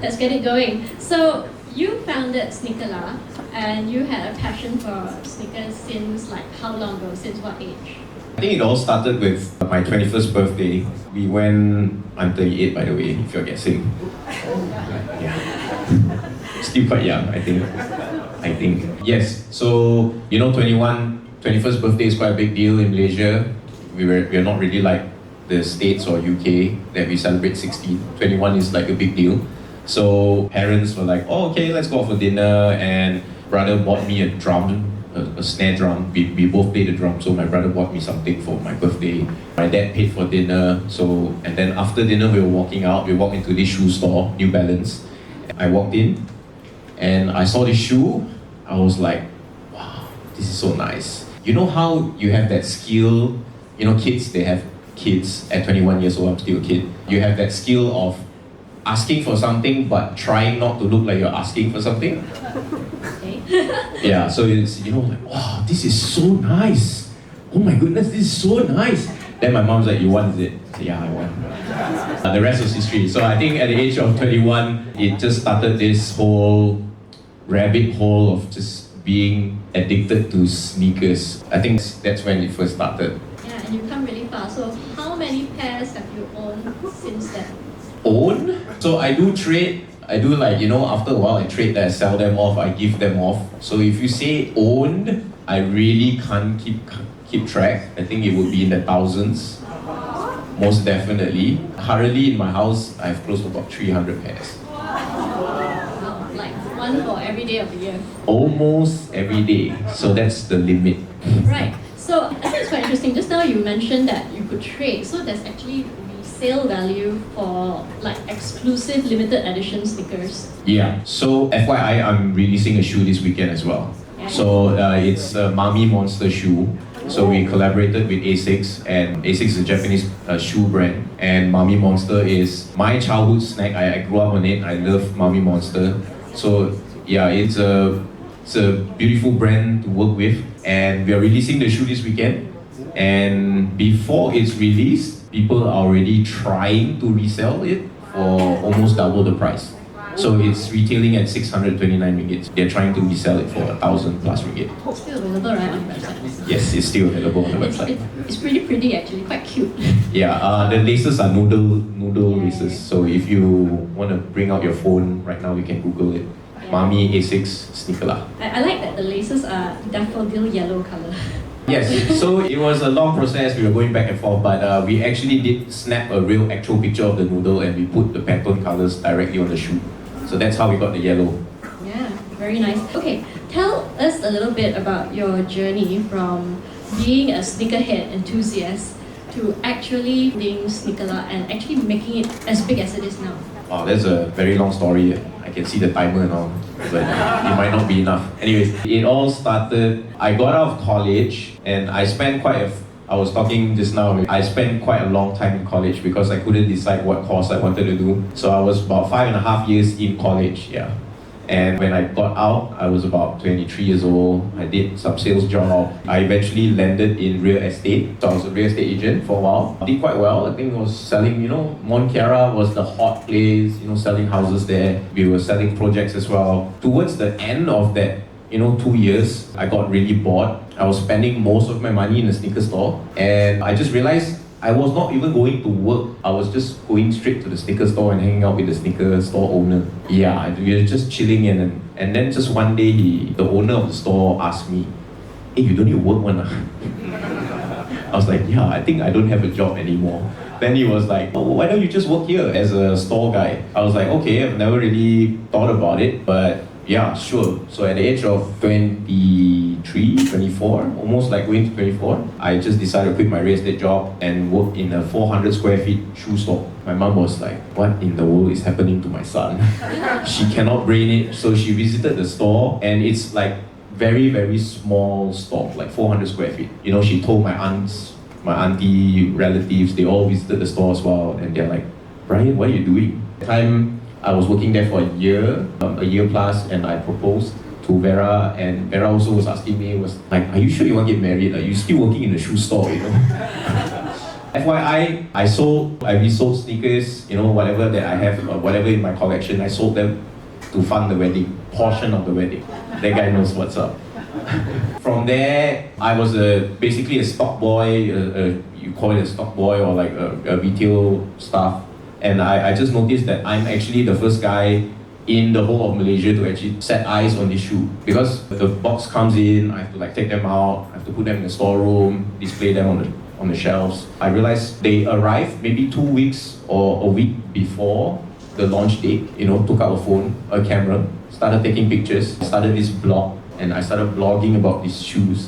let's get it going. So you founded Sneakerlah and you had a passion for sneakers since like how long ago? Since what age? I think it all started with my 21st birthday. We went, I'm 38 by the way, if you're guessing. Yeah. Still quite young, I think. Yes, so 21st birthday is quite a big deal in Malaysia. We're not really like the States or UK that we celebrate 16. 21 is like a big deal. So parents were like, oh, okay, let's go out for dinner, and brother bought me a drum, a snare drum. We both played the drum, so my brother bought me something for my birthday. My dad paid for dinner, and then after dinner we were walking out. We walked into this shoe store, New Balance. I walked in and I saw this shoe. I was like, wow, this is so nice. You know how you have that skill, kids, they have kids at 21 years old, I'm still a kid. You have that skill of asking for something but trying not to look like you're asking for something. Okay. Yeah, so it's, like, wow, this is so nice. Oh my goodness, this is so nice. Then my mom's like, you want it? I said, yeah, I want. The rest was history. So I think at the age of 21, it just started this whole rabbit hole of just being addicted to sneakers. I think that's when it first started. Yeah, and you come really far. So how many pairs have you owned since then? Own? So I do trade. I do after a while I trade that, I sell them off, I give them off. So if you say owned, I really can't keep track. I think it would be in the thousands. Most definitely. Currently in my house, I have close to about 300 pairs. Wow, like one for every day of the year. Almost every day. So that's the limit. Right. So I think it's quite interesting. Just now you mentioned that you could trade. So there's actually resale value for like exclusive limited edition sneakers. Yeah. So FYI, I'm releasing a shoe this weekend as well. Yeah. So it's a Mami Monster shoe. So we collaborated with A6, and A6 is a Japanese shoe brand, and Mami Monster is my childhood snack. I grew up on it. I love Mami Monster. So yeah, it's a beautiful brand to work with, and we are releasing the shoe this weekend. And before it's released, people are already trying to resell it for almost double the price. So it's retailing at 629 ringgit. They're trying to resell it for 1,000 plus ringgit. It's still available, right, on the website? Yes, it's still available on the website. It's pretty pretty actually, quite cute. Yeah, the laces are noodle laces. So if you want to bring out your phone right now, you can Google it. Yeah. Mami A6 Sneakerlah. I like that the laces are daffodil yellow color. Yes, so it was a long process. We were going back and forth, but we actually did snap a real actual picture of the noodle, and we put the Pantone colors directly on the shoe. So that's how we got the yellow. Yeah, very nice. Okay, tell us a little bit about your journey from being a sneakerhead enthusiast to actually being Sneakerlah and actually making it as big as it is now. Wow, that's a very long story. I can see the timer now, but it might not be enough. Anyways, it all started, I got out of college and I spent I was talking just now, I spent quite a long time in college because I couldn't decide what course I wanted to do. So I was about 5.5 years in college, yeah. And when I got out, I was about 23 years old. I did some sales job. I eventually landed in real estate. So I was a real estate agent for a while. I did quite well. I think I was selling, Mont Kiara was the hot place, selling houses there. We were selling projects as well. Towards the end of that, 2 years, I got really bored. I was spending most of my money in a sneaker store. And I just realized I was not even going to work. I was just going straight to the sneaker store and hanging out with the sneaker store owner. Yeah, we were just chilling and then just one day the owner of the store asked me, hey, you don't need to work one. I was like, yeah, I think I don't have a job anymore. Then he was like, oh, why don't you just work here as a store guy? I was like, okay, I've never really thought about it, but yeah, sure. So at the age of 23, 24, almost like going to 24, I just decided to quit my real estate job and work in a 400 square feet shoe store. My mom was like, what in the world is happening to my son? She cannot brain it. So she visited the store, and it's like very, very small store, like 400 square feet. She told my aunts, my auntie, relatives, they all visited the store as well, and they're like, Bryan, what are you doing? At the time, I was working there for a year plus, and I proposed to Vera, and Vera also was asking me, was like, are you sure you want to get married? Are you still working in the shoe store, FYI, I resold sneakers, whatever that I have, or whatever in my collection, I sold them to fund the wedding, portion of the wedding. That guy knows what's up. From there, I was basically a stock boy, you call it a stock boy or like a retail staff. And I just noticed that I'm actually the first guy in the whole of Malaysia to actually set eyes on this shoe. Because the box comes in, I have to like take them out, I have to put them in the storeroom, display them on the shelves. I realized they arrived maybe 2 weeks or a week before the launch date, took out a phone, a camera, started taking pictures, started this blog, and I started blogging about these shoes.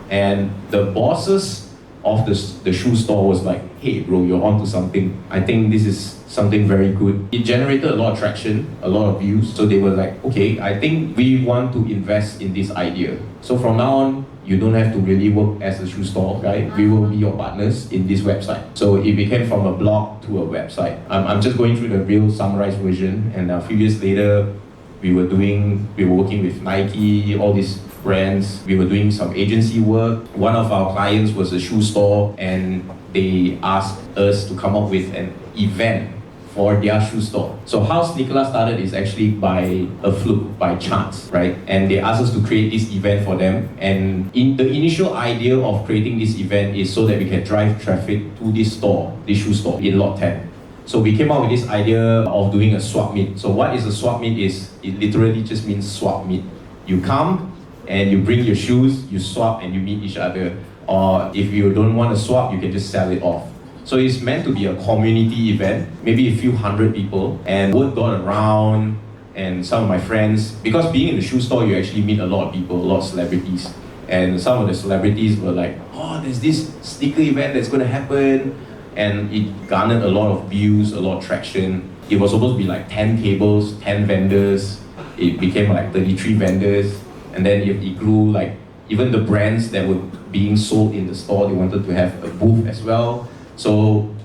And the bosses of the shoe store was like, hey bro, you're onto something. I think this is something very good. It generated a lot of traction, a lot of views. So they were like, okay, I think we want to invest in this idea. So from now on, you don't have to really work as a shoe store guy. We will be your partners in this website. So it became from a blog to a website. I'm just going through the real summarized version, and a few years later, we were working with Nike, all these brands. We were doing some agency work. One of our clients was a shoe store, and they asked us to come up with an event for their shoe store. So how Sneakerlah started is actually by a fluke, by chance, right? And they asked us to create this event for them. And the initial idea of creating this event is so that we can drive traffic to this store, this shoe store in Lot 10. So we came up with this idea of doing a swap meet. So what is a swap meet is, it literally just means swap meet. You come and you bring your shoes, you swap and you meet each other. Or if you don't want to swap, you can just sell it off. So it's meant to be a community event, maybe a few hundred people, and word got around, and some of my friends, because being in the shoe store, you actually meet a lot of people, a lot of celebrities. And some of the celebrities were like, oh, there's this sneaker event that's going to happen. And it garnered a lot of views, a lot of traction. It was supposed to be like 10 tables, 10 vendors. It became like 33 vendors. And then it grew, like, even the brands that were being sold in the store, they wanted to have a booth as well. So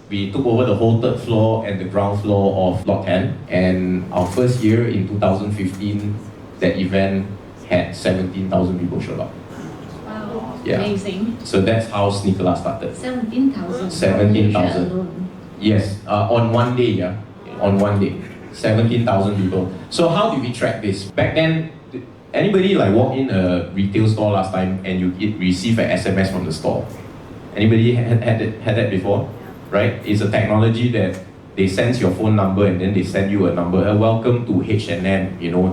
we took over the whole third floor and the ground floor of Lot 10. And our first year in 2015, that event had 17,000 people show up. Wow, Yeah. amazing. So that's how Sneakerlah started. 17,000. 17,000. Yes, on one day, yeah. On one day. 17,000 people. So how did we track this? Back then, anybody like walk in a retail store last time and you receive an SMS from the store? Anybody had that before? Right? It's a technology that they sense your phone number and then they send you a number. Welcome to H&M,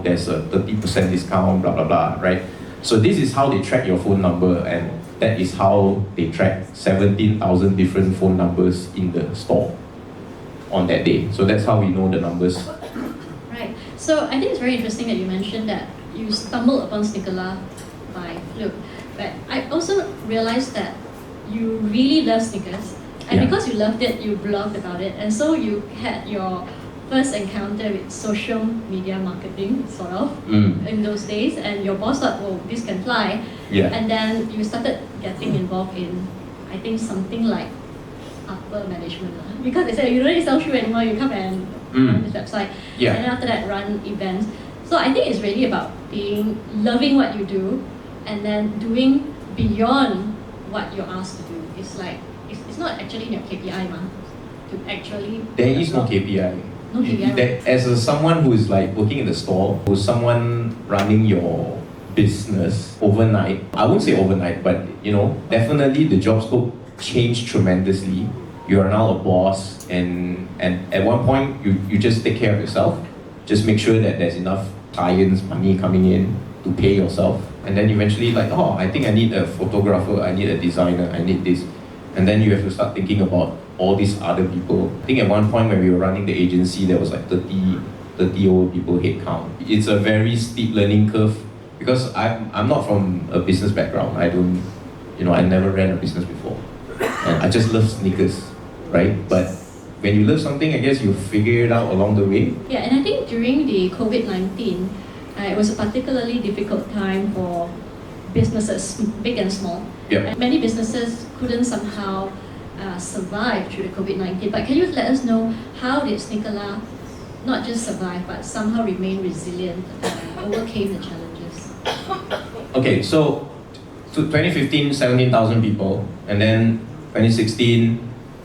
there's a 30% discount, blah, blah, blah, right? So this is how they track your phone number, and that is how they track 17,000 different phone numbers in the store on that day. So that's how we know the numbers. Right. So I think it's very interesting that you mentioned that you stumbled upon Sneakerlah by fluke. But I also realized that you really love sneakers. And Yeah. because you loved it, you blogged about it. And so you had your first encounter with social media marketing, sort of, in those days. And your boss thought, oh, this can fly. Yeah. And then you started getting involved in, I think, something like upper management. Because they said, you don't need to sell shoe anymore, you come and run this website. Yeah. And then after that, run events. So I think it's really about loving what you do and then doing beyond what you're asked to do. It's like, it's not actually in your KPI, to actually... There is no KPI. No KPI. As someone who is like working in the store, who's someone running your business overnight, I won't say overnight, but definitely the job scope changed tremendously. You are now a boss, and at one point you just take care of yourself. Just make sure that there's enough clients, money coming in to pay yourself. And then eventually I think I need a photographer, I need a designer, I need this. And then you have to start thinking about all these other people. I think at one point when we were running the agency, there was like 30 old people head count. It's a very steep learning curve because I'm not from a business background. I don't, I never ran a business before. And I just love sneakers, right? But when you love something, I guess you figure it out along the way. Yeah, and I think during the COVID-19, it was a particularly difficult time for businesses, big and small. Yeah. And many businesses couldn't somehow survive through the COVID-19. But can you let us know how did Sneakerlah not just survive, but somehow remain resilient and overcame the challenges? Okay, so 2015, 17,000 people, and then 2016,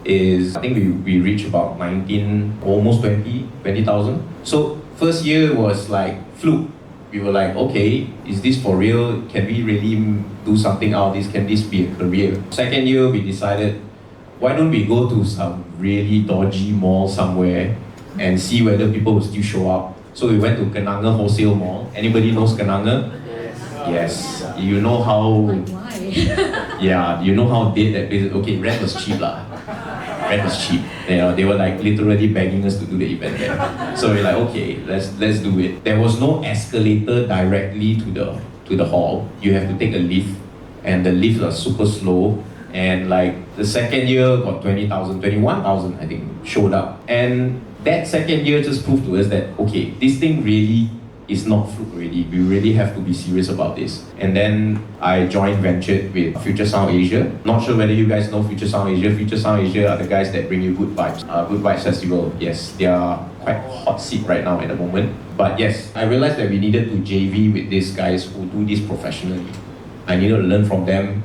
is, I think we reached about 19, almost 20,000. So first year was like fluke. We were like, okay, is this for real? Can we really do something out of this? Can this be a career? Second year, we decided, why don't we go to some really dodgy mall somewhere and see whether people will still show up. So we went to Kenanga Wholesale Mall. Anybody knows Kenanga? Yes. You know how... Like, why? Yeah, you know how dead that place is. Okay, rent was cheap lah. Rent was cheap. You know, they were like literally begging us to do the event there. So we're like, okay, let's do it. There was no escalator directly to the hall. You have to take a lift, and the lifts are super slow. And like the second year got 20,000, 21,000 I think showed up. And that second year just proved to us that, okay, this thing really is not fluke already. We really have to be serious about this. And then I joined ventured with Future Sound Asia. Not sure whether you guys know Future Sound Asia. Future Sound Asia are the guys that bring you Good Vibes. Good Vibes Festival. Yes, they are quite hot seat right now at the moment. But yes, I realized that we needed to JV with these guys who do this professionally. I needed to learn from them.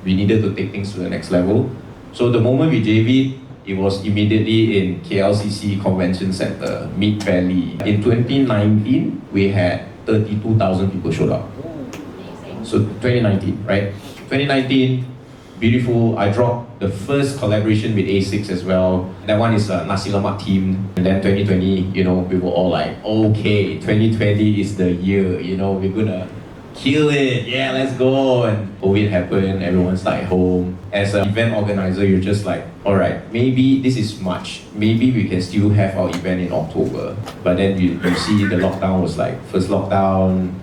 We needed to take things to the next level. So the moment we JV, it was immediately in KLCC Convention Center, Mid Valley. In 2019, we had 32,000 people showed up. So 2019, right? 2019, beautiful. I dropped the first collaboration with A6 as well. That one is a Nasi Lemak team. And then 2020, you know, we were all like, okay, 2020 is the year, you know, we're gonna kill it, yeah, let's go. And COVID happened, everyone's like home. As an event organizer, you're just like, all right, maybe this is March. Maybe we can still have our event in October. But then you see the lockdown was like, first lockdown,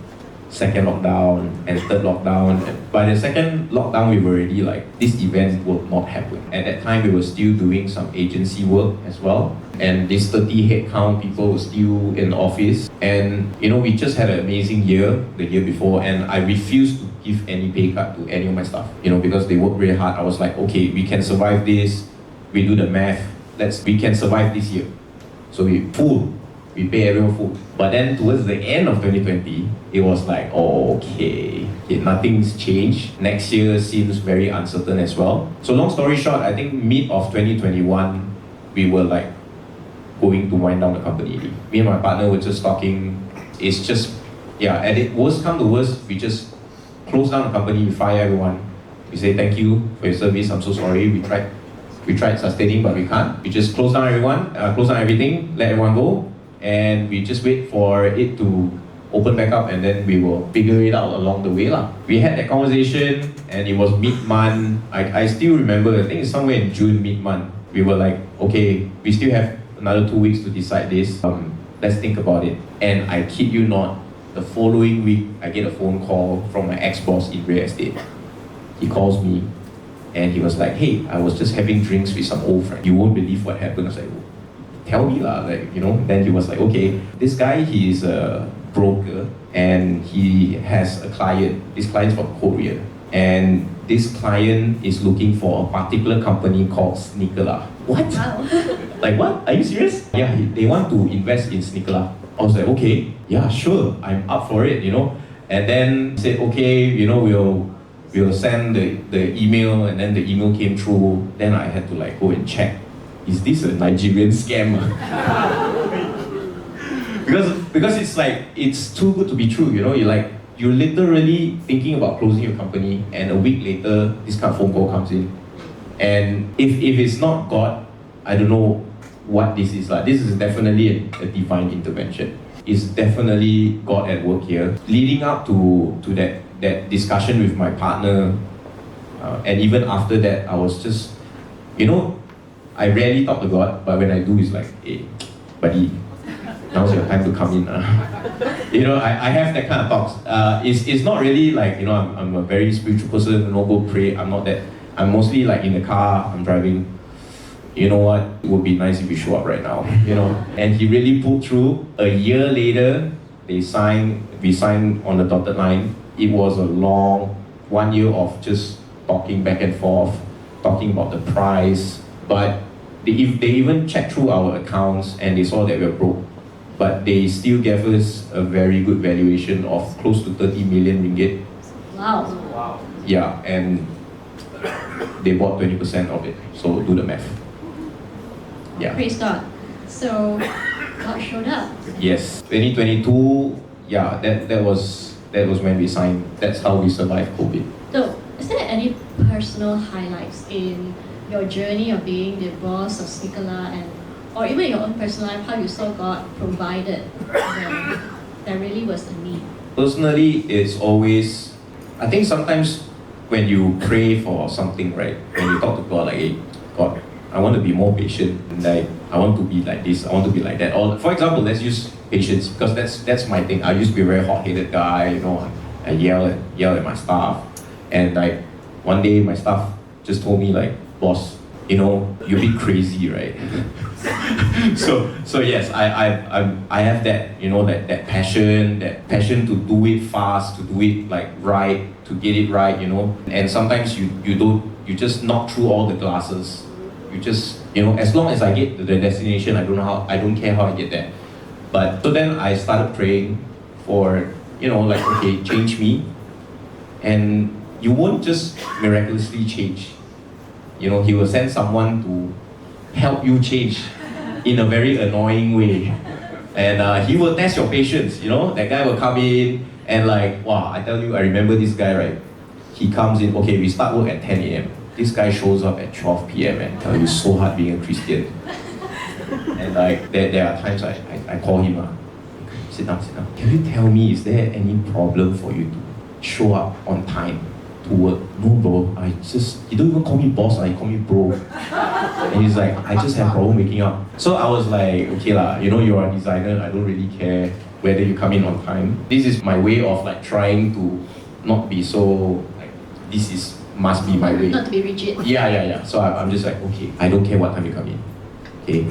second lockdown, and third lockdown. By the second lockdown, we were already like, this event will not happen. At that time, we were still doing some agency work as well. And this 30 headcount people were still in the office. And you know, we just had an amazing year, the year before, and I refused to give any pay cut to any of my staff, you know, because they worked really hard. I was like, okay, we can survive this. We do the math. We can survive this year. So we pay everyone full. But then towards the end of 2020, it was like, oh, okay, nothing's changed. Next year seems very uncertain as well. So long story short, I think mid of 2021, we were like going to wind down the company. Me and my partner were just talking. It's just, yeah, and it worst come to worst, we just close down the company, we fire everyone. We say thank you for your service, I'm so sorry. We tried sustaining, but we can't. We just close down everything, let everyone go. And we just wait for it to open back up, and then we will figure it out along the way lah. We had that conversation, and it was mid-month. I still remember, I think it's somewhere in June, mid-month. We were like, okay, we still have another 2 weeks to decide this. Let's think about it. And I kid you not, the following week, I get a phone call from my ex-boss in real estate. He calls me, and he was like, hey, I was just having drinks with some old friends. You won't believe what happened. I was like, tell me lah, like, you know. Then he was like, okay, this guy, he is a broker, and he has a client. This client's from Korea, and this client is looking for a particular company called Sneakerlah. What? Wow. Like what? Are you serious? Yeah, they want to invest in Sneakerlah. I was like, okay, yeah, sure, I'm up for it, you know. And then said, okay, you know, we'll send the email, and then the email came through. Then I had to like go and check. Is this a Nigerian scam? because it's like, it's too good to be true, you know. You're literally thinking about closing your company, and a week later, this kind of phone call comes in. And if it's not God, I don't know what this is like. This is definitely a divine intervention. It's definitely God at work here. Leading up to that discussion with my partner, and even after that, I was just, you know, I rarely talk to God, but when I do, it's like, hey, buddy, now's your time to come in. You know, I have that kind of talks. It's not really like, you know, I'm a very spiritual person, no go pray, I'm not that. I'm mostly like in the car, I'm driving. You know what, it would be nice if you show up right now, you know. And he really pulled through. A year later, we signed on the dotted line. It was a long 1 year of just talking back and forth, talking about the price. But they even checked through our accounts, and they saw that we were broke. But they still gave us a very good valuation of close to 30 million ringgit. Wow. Yeah, and they bought 20% of it. So do the math. Yeah. Praise God. So, God showed up. Yes. 2022, yeah, that was when we signed. That's how we survived COVID. So, is there any personal highlights in your journey of being the boss of Sneakerlah, and or even your own personal life, how you saw God provided when there really was a need? Personally, it's always, I think sometimes when you pray for something, right, when you talk to God, like, hey, God, I want to be more patient, and like, I want to be like this, I want to be like that. Or, for example, let's use patience, because that's my thing. I used to be a very hot-headed guy, you know, I yell at my staff, and like, one day my staff just told me like, boss, you know, you're a bit crazy, right? so yes, I have that, you know, that passion to do it fast, to do it like right, to get it right, you know. And sometimes you just knock through all the glasses. You just, you know, as long as I get to the destination, I don't care how I get there. But so then I started praying for, you know, like, okay, change me. And you won't just miraculously change. You know, He will send someone to help you change in a very annoying way. And He will test your patience, you know. That guy will come in and like, wow, I tell you, I remember this guy, right? He comes in, okay, we start work at 10 a.m. This guy shows up at 12 p.m. and tell you it's so hard being a Christian. And like, there are times I call him, sit down. Can you tell me, is there any problem for you to show up on time to work? No, bro, you don't even call me boss, you call me bro. And he's like, I just have problem waking up. So I was like, okay lah, you know, you're a designer, I don't really care whether you come in on time. This is my way of like trying to not be so, like, must be my way. Not to be rigid. Yeah. So I'm just like, okay, I don't care what time you come in. Okay,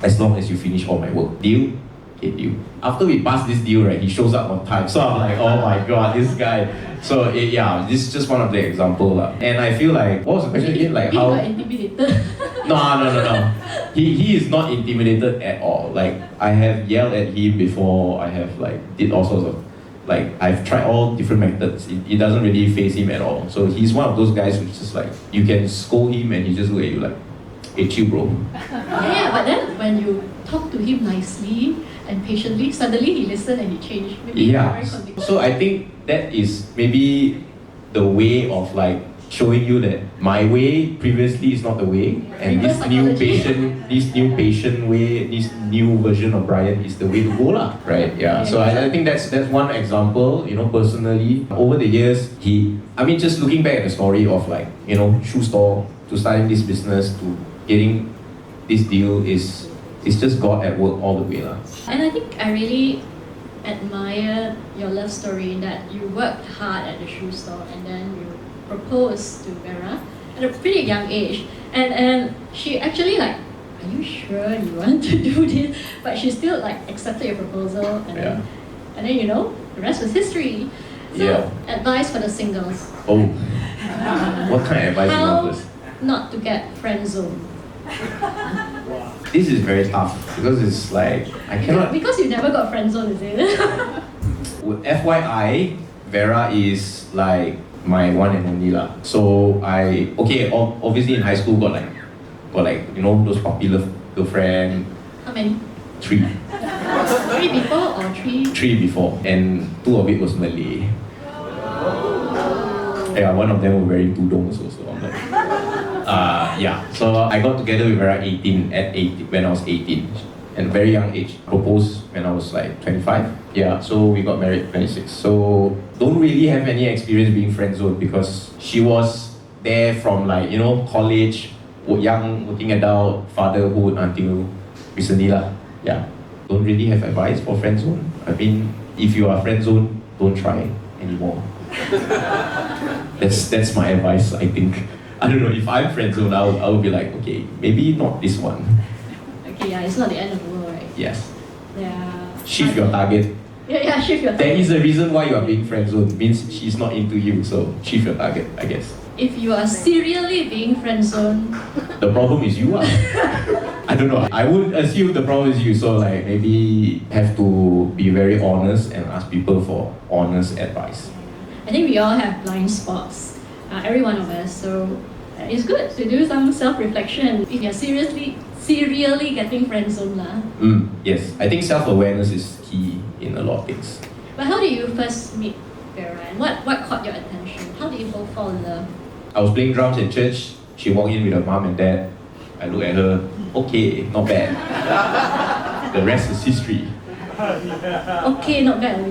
as long as you finish all my work. Deal? Okay, deal. After we pass this deal, right, he shows up on time. So I'm like, oh my god, this guy. So yeah, this is just one of the examples. And I feel like, what was the question again? Like how... intimidated. No. He is not intimidated at all. Like, I have yelled at him before. I have like did all sorts of, like, I've tried all different methods. It doesn't really faze him at all. So he's one of those guys who's just like, you can scold him and he just look at you like, hey, chill, bro. Yeah, but then when you talk to him nicely and patiently, suddenly he listened and he changed. Maybe Yeah. So I think that is maybe the way of like showing you that my way previously is not the way, and this new patient way, this new version of Bryan is the way to go lah, right? Yeah. So I think that's one example, you know, personally. Over the years, just looking back at the story of like, you know, shoe store to starting this business to getting this deal is just God at work all the way lah. And I think I really admire your love story in that you worked hard at the shoe store and then you proposed to Vera at a pretty young age, and she actually like, are you sure you want to do this? But she still like accepted your proposal, and then you know, the rest was history. So advice for the singles. Oh, what kind of advice you want How first? not to get friend zoned. This is very tough because it's like I cannot. Because you never got friend zoned, is it? FYI, Vera is like my one and only lah. So obviously in high school got like you know those popular girlfriend. How many? 3. 3 before or 3? 3 before, and 2 of it was Malay. Yeah, one of them were wearing tudongs also. I'm like, So I got together with Vera when I was 18, and very young age. Proposed when I was like 25. Yeah, so we got married 26. So don't really have any experience being friend zoned because she was there from like, you know, college, young working adult, fatherhood until recently lah. Yeah, don't really have advice for friend zone. I mean, if you are friend zone, don't try anymore. That's my advice, I think. I don't know, if I'm friend zone, I would be like, okay, maybe not this one. Okay, yeah, it's not the end of the world, right? Yes. Yeah. Shift your target. Yeah, shift your target. That is the reason why you are being friend zoned. Means she's not into you, so shift your target, I guess. If you are serially being friend zoned, the problem is you are. I don't know. I would assume the problem is you, so like maybe have to be very honest and ask people for honest advice. I think we all have blind spots, every one of us. So it's good to do some self-reflection. If you're seriously serially getting friend zone lah. Yes, I think self-awareness is key in a lot of things. But how did you first meet Vera and what caught your attention? How did you both fall in love? I was playing drums in church. She walked in with her mom and dad. I looked at her. Okay, not bad. The rest is history. Okay, not bad.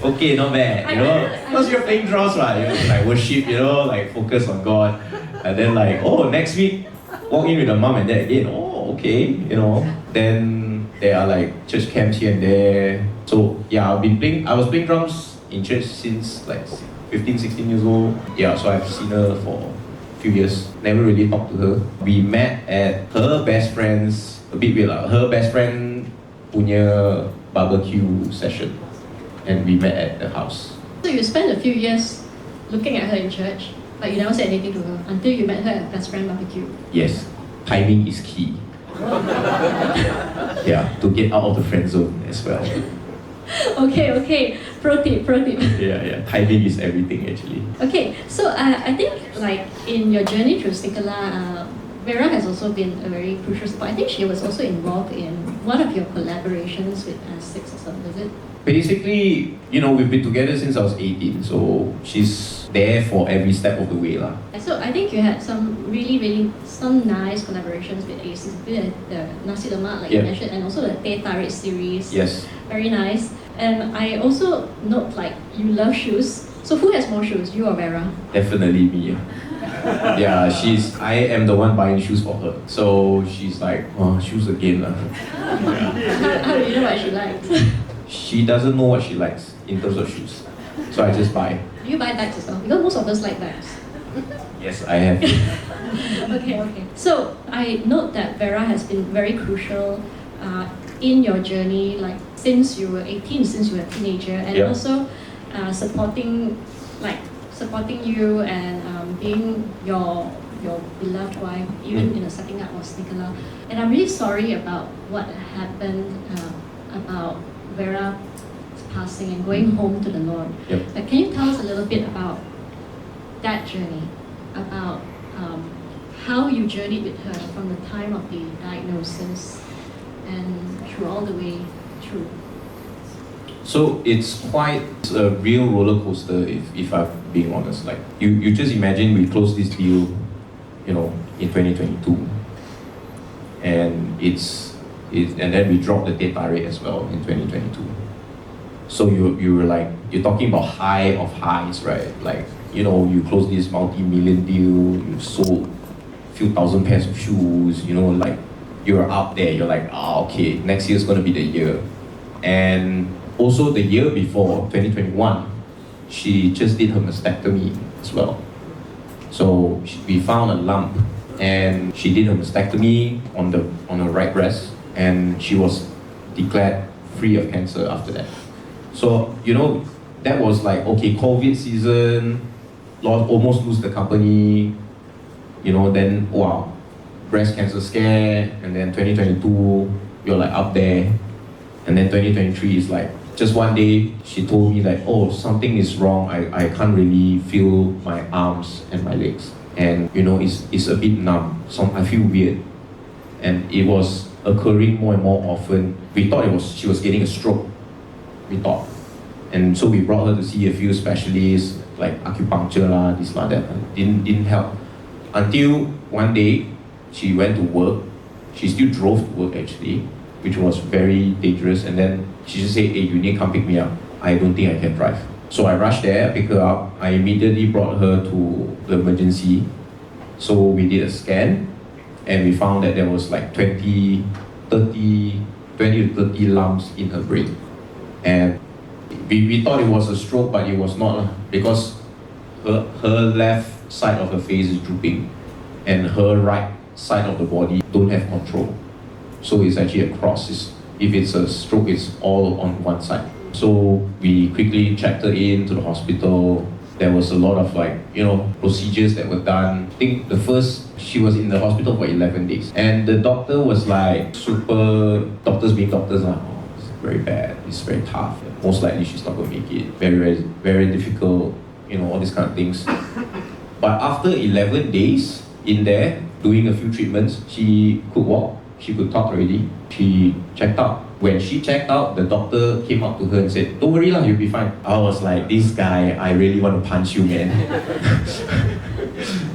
Okay, not bad. You know, because you're playing drums, right? You know, like worship, you know, like focus on God. And then like, oh, next week, walk in with her mom and dad again. Oh, okay, you know. Then there are like church camps here and there. So yeah, I was playing drums in church since like 15, 16 years old. Yeah, so I've seen her for a few years. Never really talked to her. We met at her best friend's, a bit weird lah, her best friend punya barbecue session. And we met at the house. So you spent a few years looking at her in church, but you never said anything to her until you met her at best friend barbecue. Yes, timing is key. Yeah, to get out of the friend zone as well. Okay. Pro tip. Yeah. Timing is everything actually. Okay, so I think like in your journey through Sneakerlah, Vera has also been a very crucial support. I think she was also involved in one of your collaborations with Six or something, is it? Basically, you know, we've been together since I was 18, so she's there for every step of the way lah. So I think you had some really some nice collaborations with Aces, with the Nasi Lemak, like you mentioned, and also the Teh Tarik series. Yes. Very nice. And I also note like you love shoes. So who has more shoes, you or Vera? Definitely me. Yeah, I am the one buying shoes for her. So she's like, oh, shoes again lah. How do you know what she likes? She doesn't know what she likes in terms of shoes. So I just buy. Do you buy bags as well? Because most of us like bags. Yes, I have. Okay. So I note that Vera has been very crucial in your journey, like since you were 18, since you were a teenager, and also supporting you and being your beloved wife, even in the setting up of Sneakerlah. And I'm really sorry about what happened about Vera's passing and going home to the Lord. Can you tell us a little bit about that journey, about how you journeyed with her from the time of the diagnosis and through all the way through? So it's quite a real roller coaster if I'm being honest. Like you just imagine we closed this deal, you know, in 2022. And and then we dropped the Teh Tarik as well in 2022. So you were like, you're talking about high of highs, right? Like, you know, you close this multi-million deal, you sold a few thousand pairs of shoes, you know, like you're up there, you're like, okay, next year's gonna be the year. And also the year before, 2021, she just did her mastectomy as well. So we found a lump and she did her mastectomy on her right breast and she was declared free of cancer after that. So, you know, that was like, okay, COVID season, almost lose the company, you know, then wow, breast cancer scare, and then 2022, you're like up there, and then 2023 is like, just one day, she told me like, oh, something is wrong, I can't really feel my arms and my legs, and you know, it's a bit numb, so I feel weird, and it was occurring more and more often. We thought she was getting a stroke, we thought. And so we brought her to see a few specialists, like acupuncture lah, this lah, that. Didn't help. Until one day, she went to work. She still drove to work actually, which was very dangerous. And then she just said, hey, you need to come pick me up. I don't think I can drive. So I rushed there, I picked her up. I immediately brought her to the emergency. So we did a scan, and we found that there was like 20 to 30 lumps in her brain. And we thought it was a stroke, but it was not, because her left side of her face is drooping and her right side of the body don't have control. So it's actually a cross. If it's a stroke, it's all on one side. So we quickly checked her into the hospital. There was a lot of like, you know, procedures that were done. I think she was in the hospital for 11 days. And the doctor was like, doctors being doctors, it's very bad, it's very tough. Most likely she's not going to make it. Very, very, very difficult, you know, all these kind of things. But after 11 days in there, doing a few treatments, she could walk, she could talk already. She checked out. When she checked out, the doctor came up to her and said, "Don't worry lah, you'll be fine." I was like, this guy, I really want to punch you, man.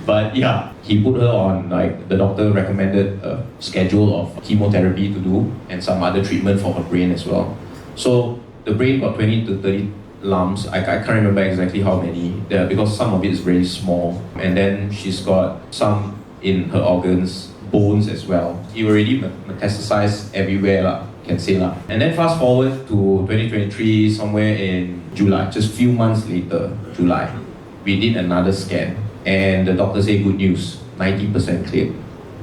But yeah, he put her on, like, the doctor recommended a schedule of chemotherapy to do and some other treatment for her brain as well. So the brain got 20 to 30 lumps. I can't remember exactly how many, because some of it is very small. And then she's got some in her organs, bones as well. It already metastasized everywhere lah, can say lah. And then fast forward to 2023, somewhere in July, just few months later, July, we did another scan. And the doctor said good news, 90% cleared.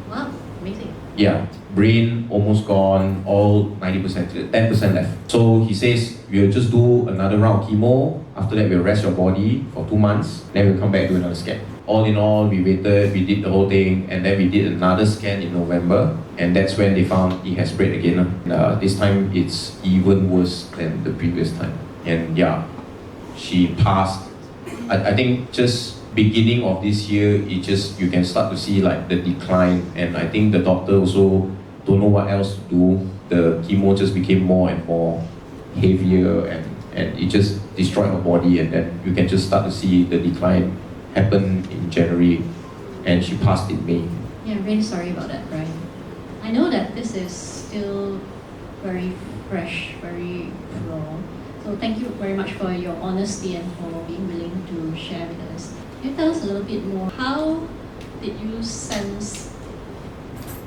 Wow, amazing. Yeah, brain almost gone, all 90% cleared, 10% left. So he says, we'll just do another round of chemo. After that, we'll rest your body for 2 months. Then we'll come back to another scan. All in all, we waited, we did the whole thing, and then we did another scan in November. And that's when they found it has spread again. This time, it's even worse than the previous time. And yeah, she passed. I think just beginning of this year, you can start to see like the decline, and I think the doctor also don't know what else to do. The chemo just became more and more heavier, and it just destroyed her body, and then you can just start to see the decline happen in January, and she passed in May. Yeah, I'm really sorry about that, Bryan. I know that this is still very fresh, very raw. So thank you very much for your honesty and for being willing to share with us. Can you tell us a little bit more? How did you sense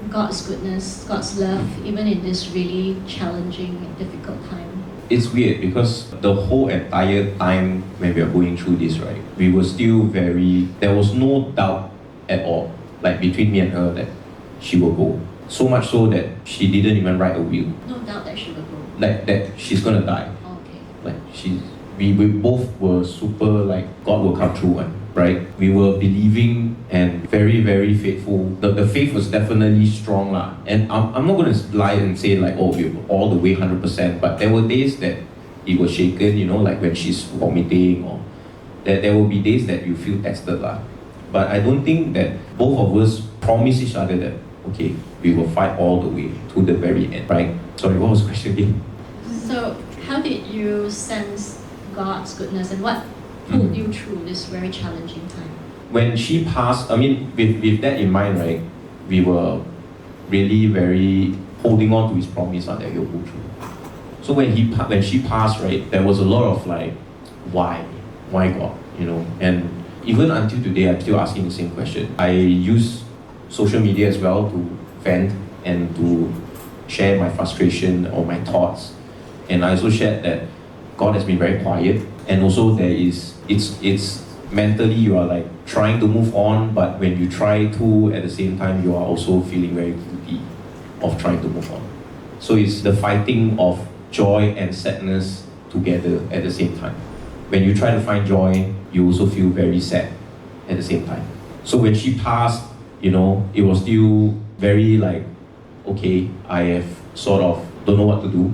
God's goodness, God's love, even in this really challenging, difficult time? It's weird because the whole entire time when we are going through this, right, we were still there was no doubt at all, like between me and her, that she will go. So much so that she didn't even write a will. No doubt that she will go. Like that she's gonna die. Okay. Like we both were super like God will come through one, right? We were believing and very, very faithful. The faith was definitely strong lah. And I'm not gonna lie and say like, oh, we were all the way 100%, but there were days that it was shaken, you know, like when she's vomiting, or there will be days that you feel tested lah. But I don't think that both of us promised each other that, okay, we will fight all the way to the very end, right? Sorry, what was the question again? So how did you sense God's goodness, and what pulled you through this very challenging time? When she passed, I mean, with that in mind, right, we were really very holding on to his promise that he'll go through. So when she passed, right, there was a lot of like, why God, you know? And even until today, I'm still asking the same question. I use social media as well to vent and to share my frustration or my thoughts. And I also shared that God has been very quiet, and also it's mentally you are like trying to move on, but when you try to, at the same time you are also feeling very guilty of trying to move on. So it's the fighting of joy and sadness together at the same time. When you try to find joy, you also feel very sad at the same time. So when she passed, you know, it was still very like, okay, I have sort of don't know what to do,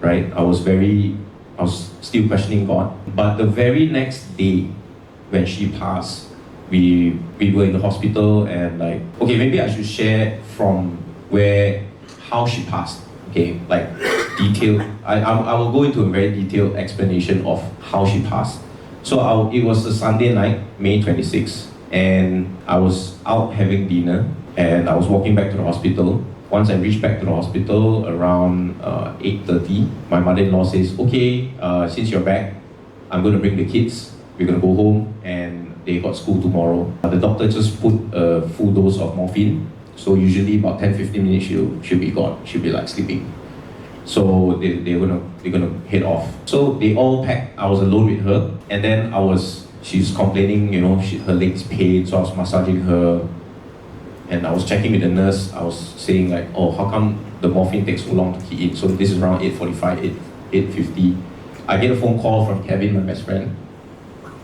right? I was still questioning God. But the very next day, when she passed, we were in the hospital, and like, okay, maybe I should share from how she passed, okay, like detailed. I will go into a very detailed explanation of how she passed. So it was a Sunday night, May 26th, and I was out having dinner, and I was walking back to the hospital. Once I reached back to the hospital around 8:30, my mother-in-law says, okay, since you're back, I'm going to bring the kids. We're going to go home, and they got school tomorrow. The doctor just put a full dose of morphine. So usually about 10-15 minutes, she'll be gone. She'll be like sleeping. So they're gonna head off. So they all packed. I was alone with her, and then she's complaining, you know, her legs pain. So I was massaging her, and I was checking with the nurse. I was saying like, oh, how come the morphine takes so long to kick in? So this is around 8:45, 8:50. I get a phone call from Kevin, my best friend,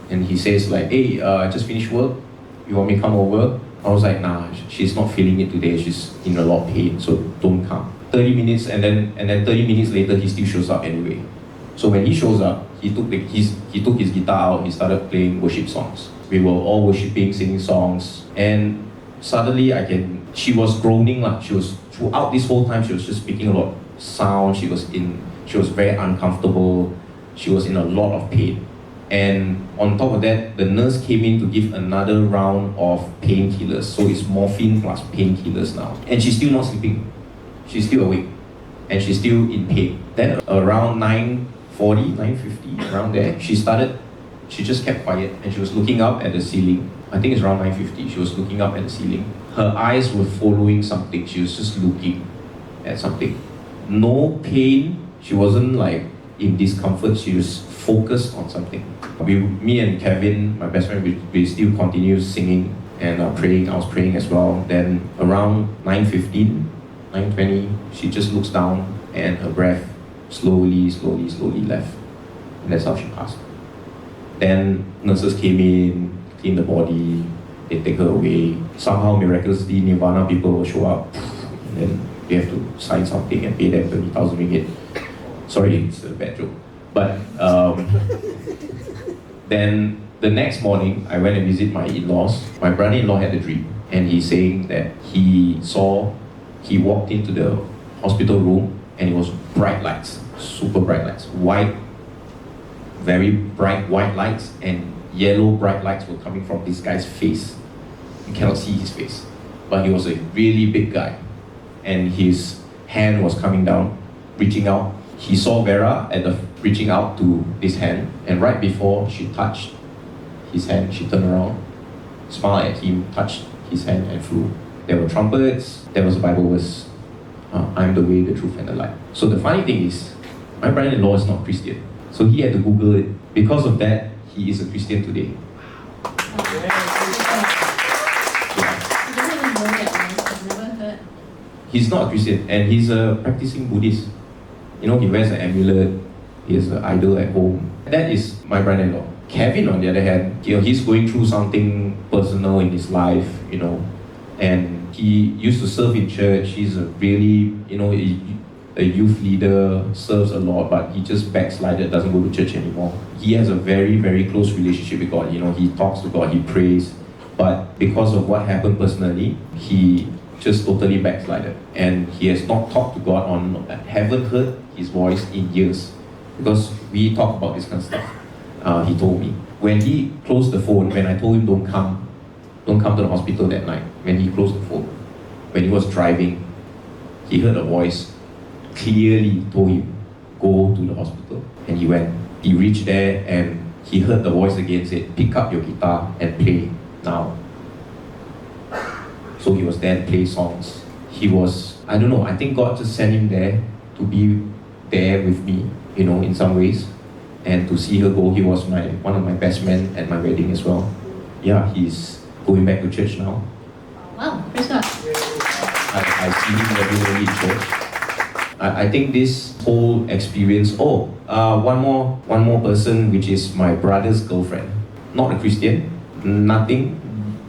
and he says like, hey, I just finished work. You want me to come over? I was like, nah, she's not feeling it today. She's in a lot of pain, so don't come. 30 minutes, and then 30 minutes later, he still shows up anyway. So when he shows up, he took his guitar out. He started playing worship songs. We were all worshiping, singing songs, and suddenly she was groaning lah. She was throughout this whole time, she was just speaking a lot of sound. She was very uncomfortable. She was in a lot of pain. And on top of that, the nurse came in to give another round of painkillers. So it's morphine plus painkillers now. And she's still not sleeping. She's still awake. And she's still in pain. Then around 9:40, 9:50, around there, she just kept quiet and she was looking up at the ceiling. I think it's around 9:50, she was looking up at the ceiling. Her eyes were following something. She was just looking at something. No pain. She wasn't like in discomfort. She was focused on something. Me and Kevin, my best friend, we still continued singing and praying. I was praying as well. Then around 9:15, 9:20, she just looks down and her breath slowly left. And that's how she passed. Then nurses came in, cleaned the body, they take her away. Somehow miraculously Nirvana people will show up and then they have to sign something and pay them 30,000 ringgit. Sorry, it's a bad joke. But then the next morning I went and visit my in-laws. My brother-in-law had a dream and he's saying that he walked into the hospital room and it was bright lights, super bright lights, white, very bright white lights, and yellow bright lights were coming from this guy's face. You cannot see his face, but he was a really big guy, and his hand was coming down, reaching out. He saw Vera reaching out to this hand, and right before she touched his hand, she turned around, smiled at him, touched his hand, and flew. There were trumpets. There was a Bible verse. I'm the way, the truth, and the light. So the funny thing is, my brother-in-law is not Christian. So he had to Google it. Because of that, he is a Christian today. He's not a Christian, and he's a practicing Buddhist. You know, he wears an amulet. He has an idol at home. That is my brother-in-law. Kevin, on the other hand, he's going through something personal in his life, and he used to serve in church. He's a really, a youth leader, serves a lot, but he just backslided, doesn't go to church anymore. He has a very, very close relationship with God. He talks to God, he prays, but because of what happened personally, he just totally backslided. And he has not talked to God haven't heard his voice in years, because we talk about this kind of stuff. He told me. When he closed the phone, when I told him don't come to the hospital that night, when he closed the phone, when he was driving, he heard a voice clearly told him, go to the hospital. And he went. He reached there and he heard the voice again, said, pick up your guitar and play now. So he was there and play songs. He was, I don't know, I think God just sent him there to be there with me, in some ways. And to see her go, he was one of my best men at my wedding as well. Yeah, he's going back to church now. Wow, praise God. I see him regularly in church. I think this whole experience, one more person, which is my brother's girlfriend. Not a Christian, nothing,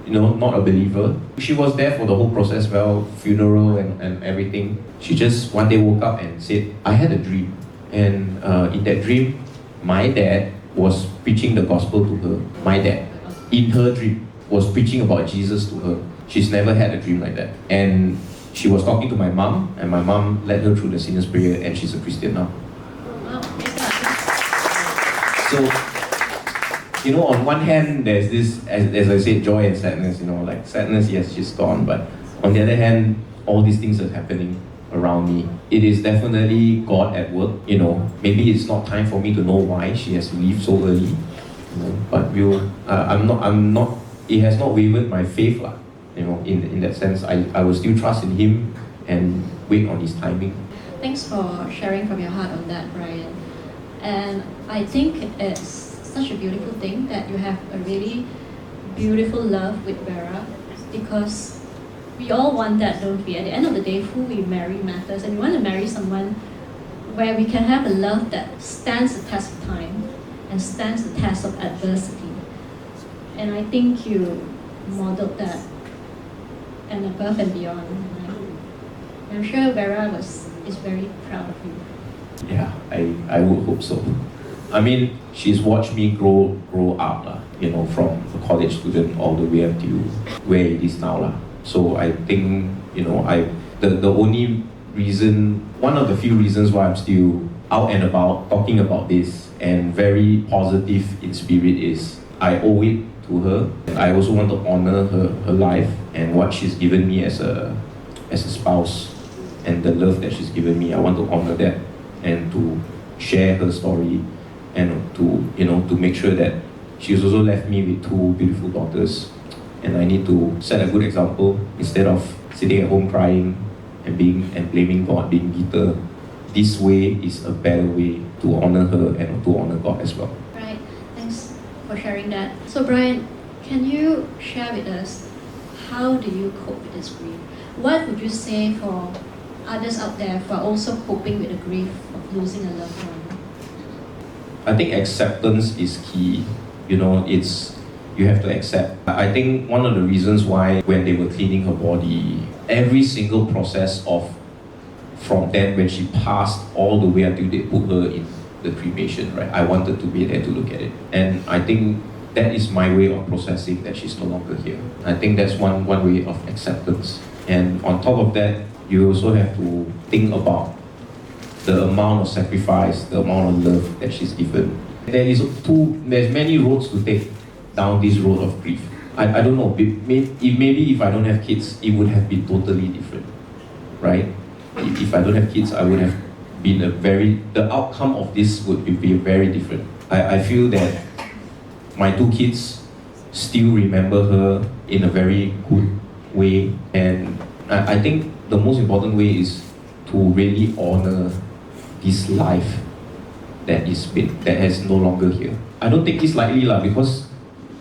not a believer. She was there for the whole process, funeral and everything. She just one day woke up and said, I had a dream. And in that dream, my dad was preaching the gospel to her. My dad, in her dream, was preaching about Jesus to her. She's never had a dream like that. And she was talking to my mom, and my mom led her through the sinner's prayer, and she's a Christian now. So, on one hand, there's this, as I said, joy and sadness. Like sadness, yes, she's gone, but on the other hand, all these things are happening around me. It is definitely God at work. Maybe it's not time for me to know why she has to leave so early. But I'm not. It has not wavered my faith, lah. In that sense, I will still trust in Him and wait on His timing. Thanks for sharing from your heart on that, Bryan. And I think it's such a beautiful thing that you have a really beautiful love with Vera, because we all want that, don't we? At the end of the day, who we marry matters, and we want to marry someone where we can have a love that stands the test of time and stands the test of adversity. And I think you modeled that and above and beyond. I'm sure Vera is very proud of you. Yeah, I would hope so. I mean, she's watched me grow up, from a college student all the way up to where it is now. So I think, the only reason, one of the few reasons why I'm still out and about talking about this and very positive in spirit is I owe it to her. I also want to honor her life and what she's given me as a spouse and the love that she's given me. I want to honor that and to share her story and to make sure that she's also left me with two beautiful daughters. And I need to set a good example instead of sitting at home crying and blaming God, being bitter. This way is a better way to honor her and to honor God as well. Right, thanks for sharing that. So Bryan, can you share with us, how do you cope with this grief? What would you say for others out there who are also coping with the grief of losing a loved one? I think acceptance is key. You have to accept. I think one of the reasons why when they were cleaning her body, every single process from then when she passed all the way until they put her in the cremation, right? I wanted to be there to look at it. And I think that is my way of processing that she's no longer here. I think that's one way of acceptance. And on top of that, you also have to think about the amount of sacrifice, the amount of love that she's given. There's many roads to take down this road of grief. I don't know, maybe if I don't have kids, it would have been totally different, right? If I don't have kids, I would have been the outcome of this would be very different. I feel that my two kids still remember her in a very good way, and I think the most important way is to really honor this life that has no longer here. I don't take this lightly because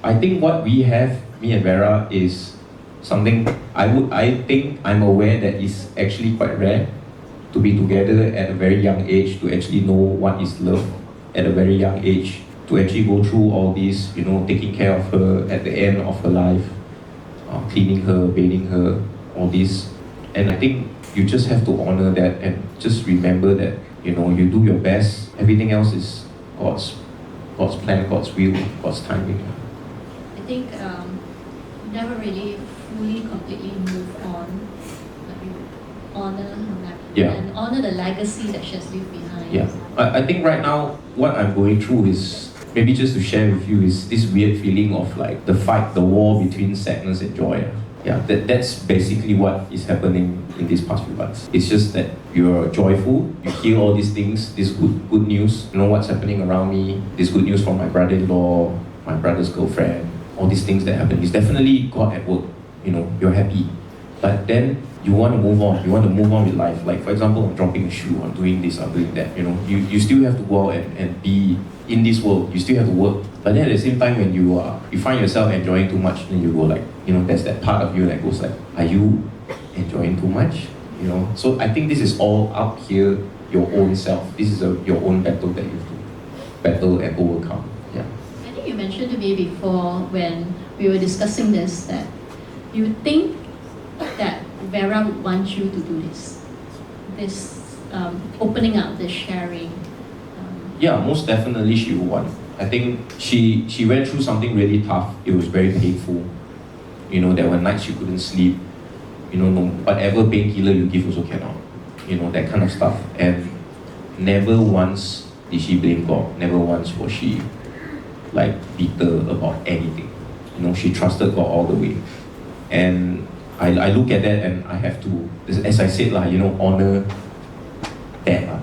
I think what we have, me and Vera, is something I think I'm aware that is actually quite rare, to be together at a very young age, to actually know what is love at a very young age, to actually go through all this, taking care of her at the end of her life, cleaning her, bathing her, all this. And I think you just have to honor that and just remember that, you do your best. Everything else is God's plan, God's will, God's timing. I think you never really fully, completely move on. Like you honor her memory and honor the legacy that she has left behind. Yeah, I think right now what I'm going through is, maybe just to share with you, is this weird feeling of like the war between sadness and joy. Yeah, that's basically what is happening in these past few months. It's just that you're joyful, you hear all these things, this good news, what's happening around me, this good news from my brother-in-law, my brother's girlfriend, all these things that happen. It's definitely God at work, you're happy. But then you want to move on, with life. Like for example, I'm dropping a shoe, I'm doing this, I'm doing that, you still have to go out and be in this world, you still have to work. But then at the same time, when you find yourself enjoying too much, then you go like, there's that part of you that goes like, are you enjoying too much? So I think this is all up here, your own self. This is your own battle that you have to battle and overcome. Yeah. I think you mentioned to me before when we were discussing this that you think that Vera would want you to do this opening up, this sharing. Yeah, most definitely she would want. I think she went through something really tough. It was very painful. There were nights she couldn't sleep. Whatever painkiller you give also cannot. That kind of stuff. And never once did she blame God. Never once was she like bitter about anything. She trusted God all the way. And I look at that and I have to, as I said, honor that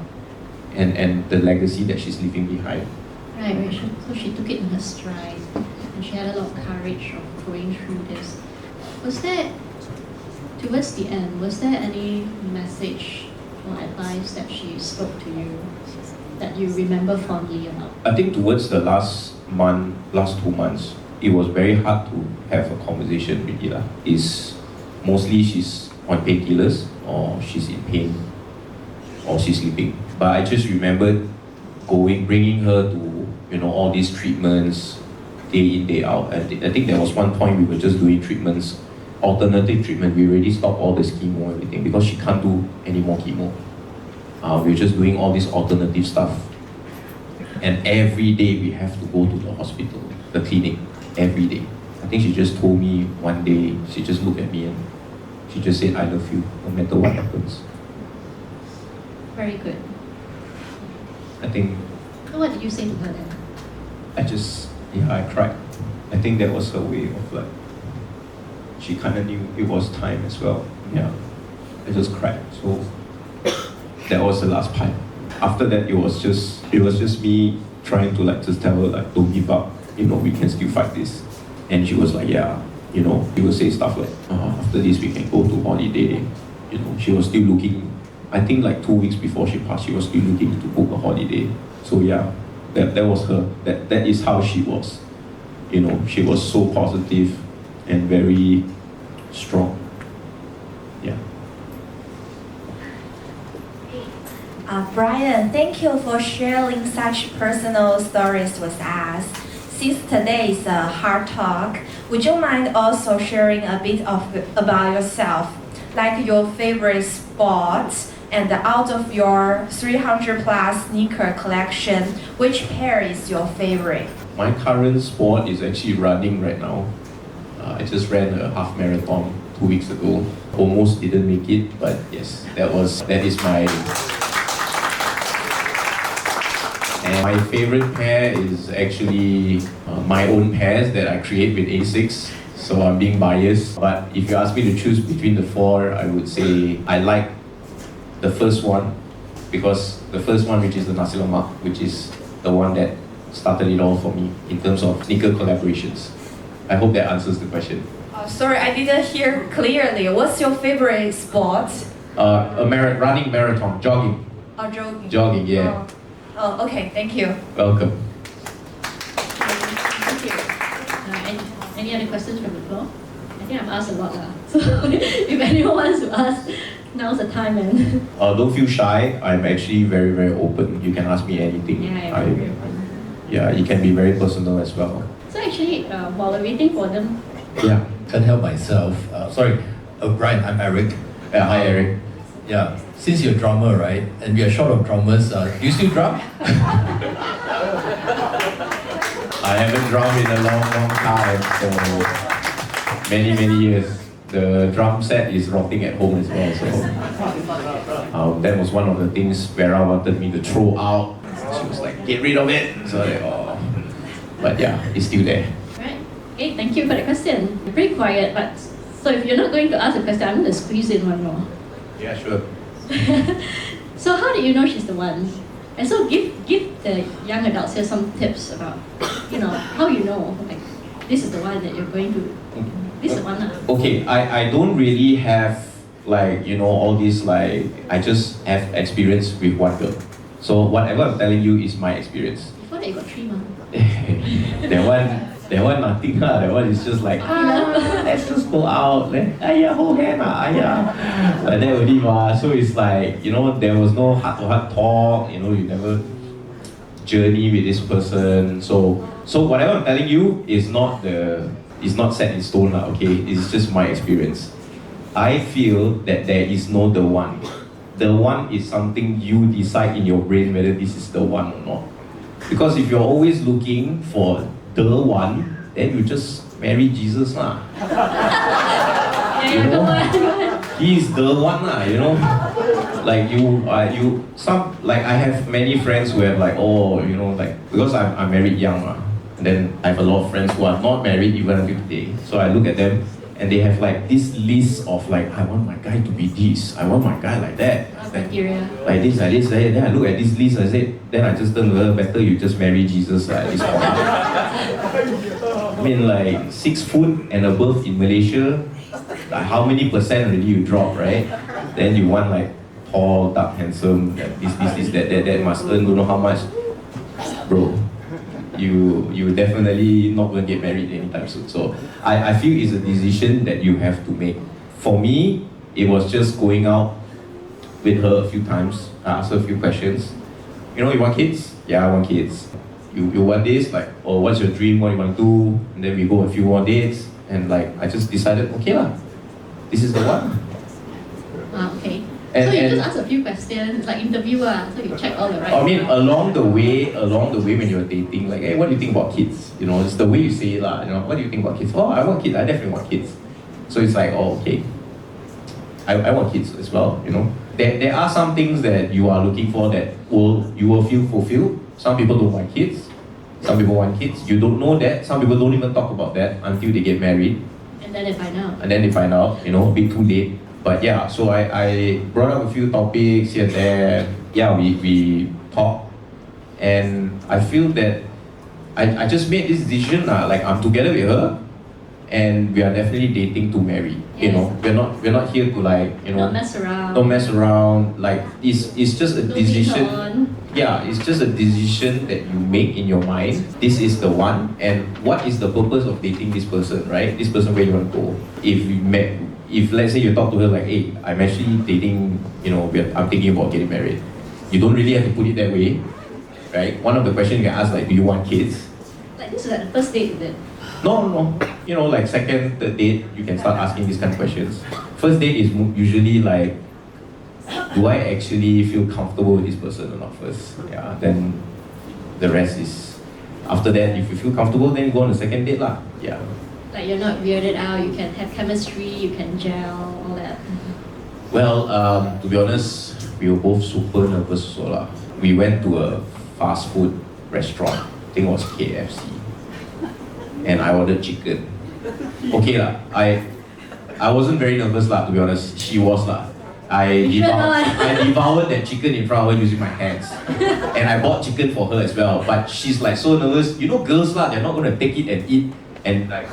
and the legacy that she's leaving behind. Right. So she took it in her stride, and she had a lot of courage of going through this. Was there, towards the end, was there any message or advice that she spoke to you that you remember fondly about? I think towards the last 2 months, it was very hard to have a conversation with Ila. It's mostly she's on painkillers, or she's in pain, or she's sleeping. But I just remembered bringing her to all these treatments, day in, day out. And I think there was one point we were just doing treatments, alternative treatment. We already stopped all this chemo and everything because she can't do any more chemo. We were just doing all this alternative stuff. And every day we have to go to the hospital, the clinic, every day. I think she just told me one day, she just looked at me and She just said, I love you, no matter what happens. Very good. I think So what did you say to her then? I cried. I think that was her way of like, she kind of knew it was time as well. Yeah, I just cried. So that was the last part. After that, it was just me trying to like just tell her like, don't give up. You know, we can still fight this. And she was like, yeah. You know, she would say stuff like, after this we can go to holiday. You know, she was still looking. I think like 2 weeks before she passed, she was still looking to book a holiday. So yeah, that was her. That is how she was. You know, she was so positive and very strong. Yeah. Bryan, thank you for sharing such personal stories with us. Since today is a hard talk, would you mind also sharing a bit about yourself, like your favorite sports, and out of your 300 plus sneaker collection, which pair is your favorite? My current sport is actually running right now. I just ran a half marathon 2 weeks ago. Almost didn't make it, but yes, that is my. And my favorite pair is actually my own pairs that I create with ASICs. So I'm being biased. But if you ask me to choose between the four, I would say I like the first one, because the first one, which is the Nasi Lemak, which is the one that started it all for me in terms of sneaker collaborations. I hope that answers the question. Sorry, I didn't hear clearly. What's your favorite sport? Running, marathon, jogging. Or jogging? Jogging, yeah. Oh, okay, thank you. Welcome. Thank you. Any other questions from the floor? I think I've asked a lot. So if anyone wants to ask, now's the time. And Don't feel shy. I'm actually very, very open. You can ask me anything. Yeah, it can be very personal as well. So actually, while we're waiting for them, Yeah. Can't help myself. Sorry, Bryan, I'm Eric. Hi, Eric. Yeah, since you're a drummer, right, and we are short of drummers, do you still drum? I haven't drummed in a long, long time, so many years. The drum set is rotting at home as well, so that was one of the things Vera wanted me to throw out. She was like, get rid of it. So like, oh. But yeah, it's still there. right? Okay, thank you for the question. Pretty quiet, but so if you're not going to ask a question, I'm going to squeeze in one more. Yeah, sure. So how do you know she's the one? And so give the young adults here some tips about, how you know, like, this is the one that you're going to, this is the one. Okay, I don't really have like, all these like, I just have experience with one girl. So whatever I'm telling you is my experience. Before that you got 3 months. that one nothing lah. That one is just like, let's just go out. Hold hand like that only ma. So it's like, there was no heart-to-heart talk. You never journey with this person. So whatever I'm telling you is not set in stone lah. Okay, it's just my experience. I feel that there is no the one. The one is something you decide in your brain whether this is the one or not. Because if you're always looking for the one, then you just marry Jesus lah. He's the one lah, Like I have many friends who have like, because I'm married young lah. And then I have a lot of friends who are not married even until today. So I look at them and they have like this list of like, I want my guy to be this, I want my guy like that. Criteria. Like this. Then I look at this list, I said, then I just turn better you just marry Jesus at this point. I mean like 6 foot and above in Malaysia, like how many percent already you drop, right? Then you want like tall, dark, handsome, like this, that must earn don't know how much. Bro, you definitely not gonna get married anytime soon. So I feel it's a decision that you have to make. For me, it was just going out with her a few times, ask her a few questions. You want kids? Yeah, I want kids. You want this? Like, oh, what's your dream? What do you want to do? And then we go a few more dates, and like I just decided, okay lah, this is the one. Okay. And, so you and just ask a few questions, like interviewer, so you check all the right. I mean, along the way when you're dating, like, hey, what do you think about kids? It's the way you say it lah. What do you think about kids? Oh, I want kids. I definitely want kids. So it's like, oh, okay. I want kids as well, you know. There are some things that you are looking for that you will feel fulfilled. Some people don't want kids. Some people want kids. You don't know that. Some people don't even talk about that until they get married. And then they find out. And then they find out, you know, a bit too late. But yeah, so I brought up a few topics here and there. Yeah, we talked. And I feel that I just made this decision, like I'm together with her. And we are definitely dating to marry. You know, we're not here to like, you know, Don't mess around. Don't mess around. Like it's just a Don't decision. lead on. Yeah, it's just a decision that you make in your mind. This is the one, and what is the purpose of dating this person, right? This person, where you want to go. If let's say you talk to her like, hey, I'm actually dating, you know, I'm thinking about getting married. You don't really have to put it that way, right? One of the questions you can ask, like, do you want kids? Like this is like the first date, is it? No. You know, like second, third date, you can start asking these kind of questions. First date is usually like, do I actually feel comfortable with this person or not first? Yeah, then the rest is, after that, if you feel comfortable, then you go on the second date lah. Yeah. Like you're not weirded out, you can have chemistry, you can gel, all that. Well, to be honest, we were both super nervous also lah. We went to a fast food restaurant, I think it was KFC. And I ordered chicken. Okay lah, I wasn't very nervous lah, to be honest. She was lah. I devoured that chicken in front of her using my hands. And I bought chicken for her as well. But she's like so nervous. You know girls lah, they're not gonna take it and eat and like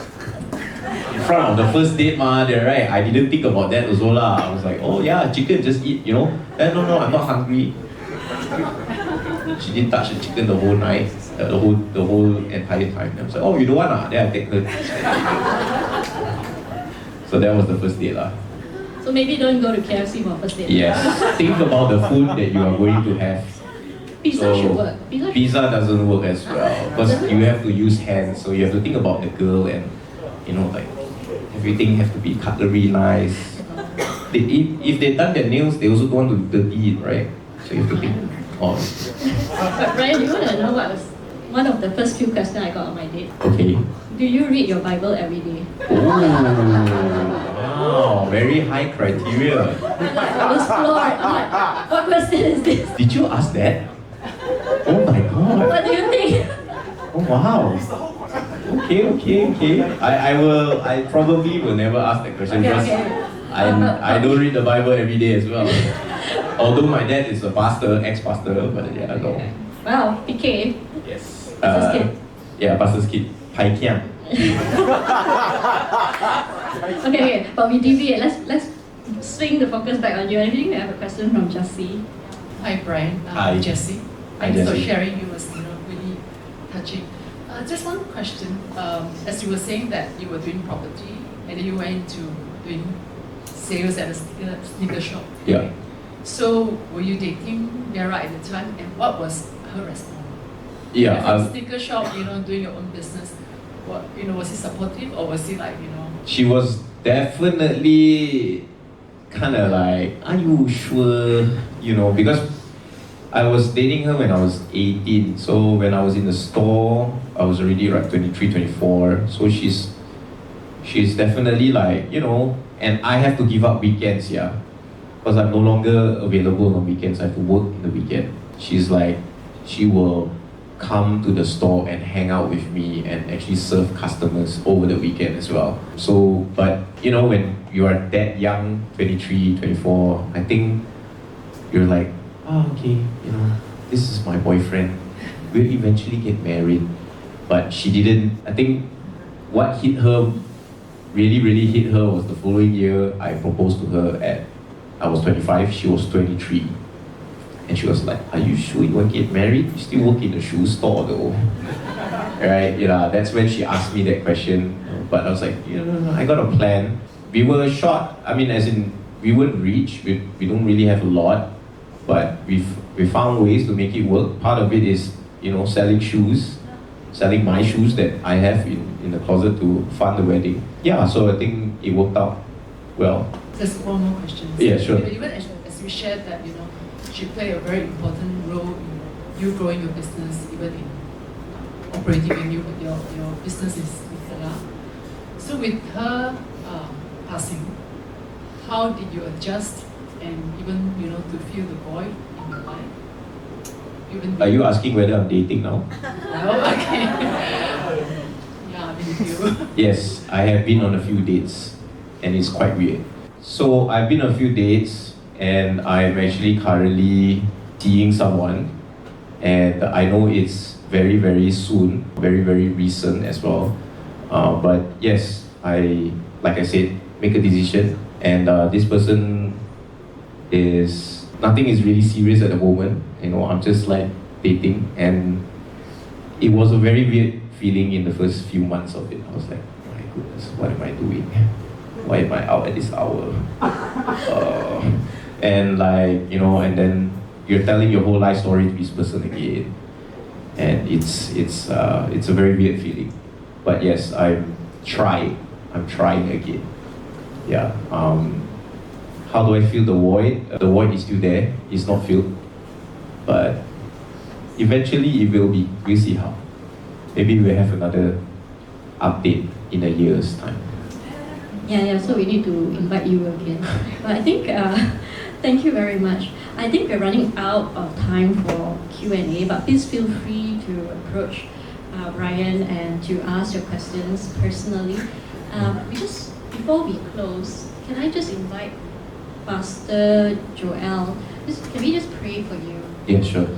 in front of the first date right? I didn't think about that also lah. I was like, oh yeah, chicken, just eat, you know. No, I'm not hungry. She didn't touch the chicken the whole night, the whole entire time. I was like, oh, you don't want ah? Then I take her. So that was the first date lah. So maybe don't go to KFC for first date. Yes. Think about the food that you are going to have. Pizza should work. Pizza doesn't work as well because you have to use hands. So you have to think about the girl and, you know, like everything have to be cutlery nice. If they've done their nails, they also don't want to dirty it, right? So you have to think. Oh. But Bryan, you want to know what was one of the first few questions I got on my date? Okay. Do you read your Bible every day? Oh, wow, very high criteria. I was floored. What question is this? Did you ask that? Oh my god. What do you think? Oh wow. Okay. I probably will never ask that question because I don't read the Bible every day as well. Although my dad is a pastor, ex-pastor, but yeah, no. Wow, PK. Yes. Pastor's kid. Yeah, pastor's kid. Pai Kiang. Okay, but we deviate. Let's swing the focus back on you. I think we have a question from Jessie. Hi, Bryan. Hi. Jessie. Hi, Thanks for Jessie. sharing. It was really touching. Just one question. As you were saying that you were doing property and then you went into doing sales at a sneaker shop. Yeah. So were you dating Mira at the time, and what was her response? Yeah. As a sneaker shop, doing your own business. What was he supportive, or was he like She was definitely kind of like, are you sure? Because I was dating her when I was 18. So when I was in the store, I was already like 23, 24. So she's definitely like, and I have to give up weekends, yeah. Because I'm no longer available on weekends. I have to work in the weekend. She's like, she will come to the store and hang out with me and actually serve customers over the weekend as well. So, but when you are that young, 23, 24, I think you're like, oh, okay, this is my boyfriend. We'll eventually get married. But she didn't. I think what hit her, really hit her, was the following year I proposed to her I was 25, she was 23. And she was like, are you sure you want to get married? You still work in the shoe store though. Right? That's when she asked me that question. But I was like, I got a plan. We were short, as in, we weren't rich, we don't really have a lot, but we found ways to make it work. Part of it is, selling shoes, selling my shoes that I have in the closet to fund the wedding. Yeah, so I think it worked out well. Just one more question. Yeah, sure. Even as you shared that, she played a very important role in you growing your business, even in operating your business in Sneakerlah. So with her passing, how did you adjust and even, to fill the void in your life? Are you asking whether I'm dating now? Oh, okay. Yeah, I mean, you. Yes, I have been on a few dates, and it's quite weird. So I've been on a few dates, and I'm actually currently seeing someone, and I know it's very, very soon, very, very recent as well. But yes, like I said, make a decision, and this person nothing is really serious at the moment. I'm just like dating, and it was a very weird feeling in the first few months of it. I was like, my goodness, what am I doing? Why am I out at this hour? And and then you're telling your whole life story to this person again, and it's a very weird feeling. But yes, I'm trying again. Yeah. How do I feel the void? The void is still there. It's not filled, but eventually it will be. We'll see how. Maybe we'll have another update in a year's time. Yeah, so we need to invite you again. But I think, thank you very much. I think we're running out of time for Q&A, but please feel free to approach Bryan and to ask your questions personally. Before we close, can I just invite Pastor Joel? Can we just pray for you? Yeah, sure.